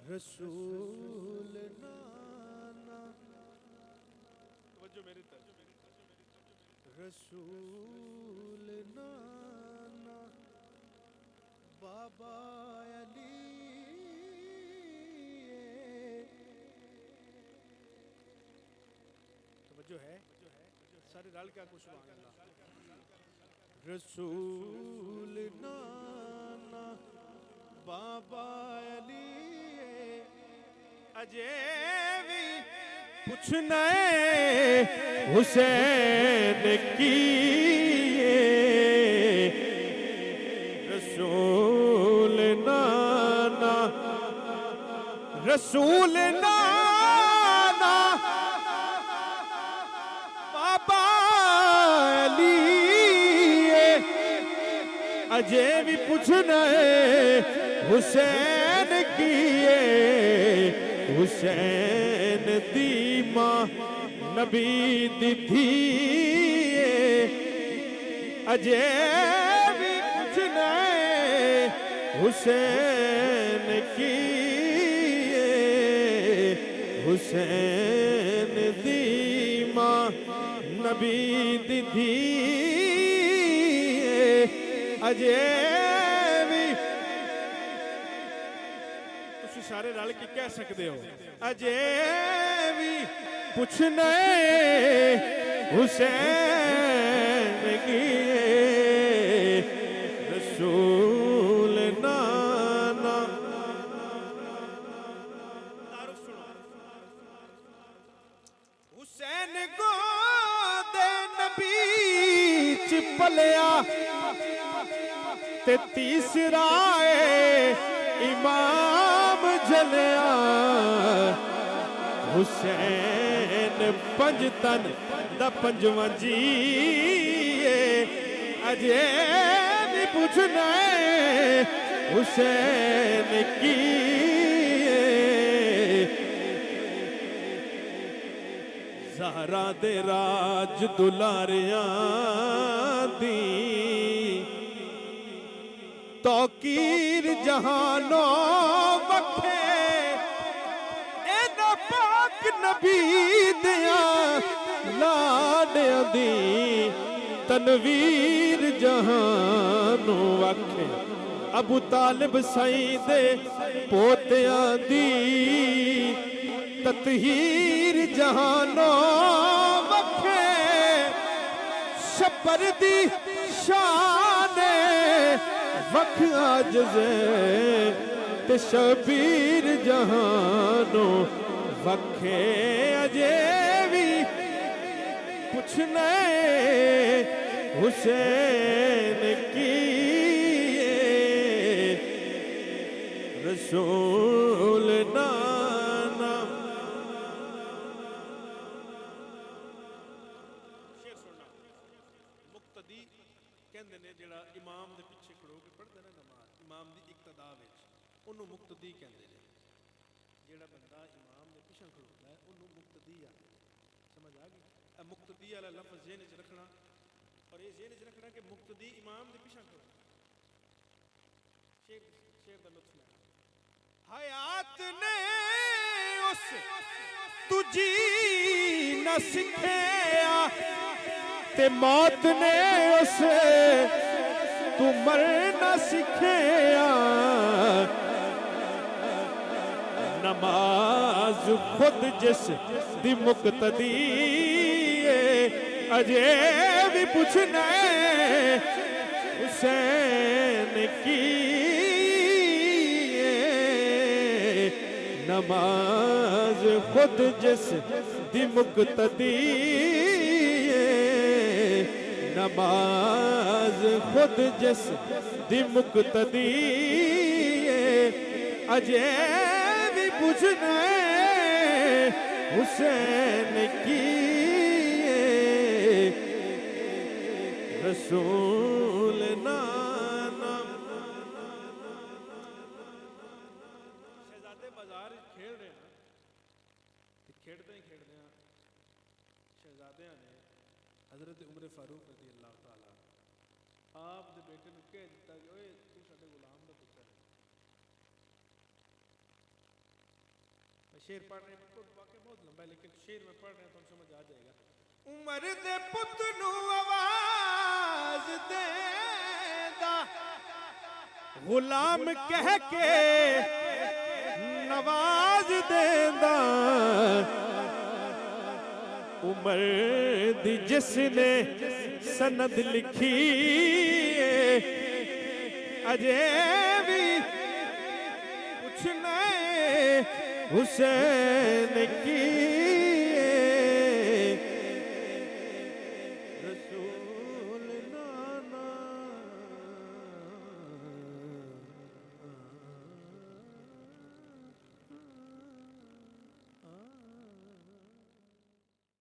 रसूल नाना मेरी रसूल नाना बाबा अली जो है सारे रल क्या कुछ रसूल नाना बाबा अली अजे भी पूछना हुसैन की रसूल नाना रसूल नाना बाबा अली अजे भी पूछना हुसैन की हुसैन दी मां नबी दी थी अजे भी पूछना हुसैन की हुसैन दी मां नबी दी थी अजे भी तुसी सारे रल के कह सकते हो अजे भी पूछना हुसैन की रसूल नाना हुसैन को दे नबी च पलिया ते तीसरा इमाम जलिया हुसैन पंजतन दा पंजवा जी अजे भी पूछना हुसैन की ज़हरा दे राज दुलारियां दी तौकीर जहानो वखे एना पाक नबी दिया लाडियां दी तनवीर जहानो वखे अबू तालिब साईं दे पोतियां दी ततहीर जहानो वखे शबर दी शान वख आजज़े ते शबीर जहानो वखे अजे भी पूछना हुसैन की रसूल नाना मुक्तदी कहंदे ने जेड़ा इमाम दे पिछे खड़ो के पढ़दा ना नमाज इमाम दी इक्तदा विच ओनू मुक्तदी कहंदे ने जेड़ा बंदा इमाम दे पिछे खड़ोता है ओनू मुक्तदी आ समझ आ गई ए मुक्तदी वाला लफ्ज़ ज़हन च रखना और ये ज़हन च रखना कि मुक्तदी इमाम दे पिछे खड़ो शेर शेर दा लफ्ज़ हयात ने उस तुझी न सिखया ते मौत ने उसे तू मरना सिखया नमाज खुद जिस दी मुक्तदी अजे भी पूछना हुसैन की नमाज खुद जिस दी मुक्तदी नमाज खुद जिस दी मुक्तदी अजे भी पूछना हुसैन की रसूल नाना शहजादे बाजार खेल रहे हैं खेड़ते ही खेड़ते हैं शहजादियां ने हजरत उमर फारूक रज़ी अल्लाह तआला आप दे बेटे ने कह दिता कि ओए तू साडे गुलाम दा पुत्र है शेर पढ़ रहे हैं, वाकई बहुत लंबा है, लेकिन शेर में पढ़ रहे हैं तो समझ आ जाएगा। उमर दे पुत नू आवाज देंदा, गुलाम कह के नवाज देंदा, उमर दी जिसने सनद लिखी अजे भी पूछना हुसैन की। रसूल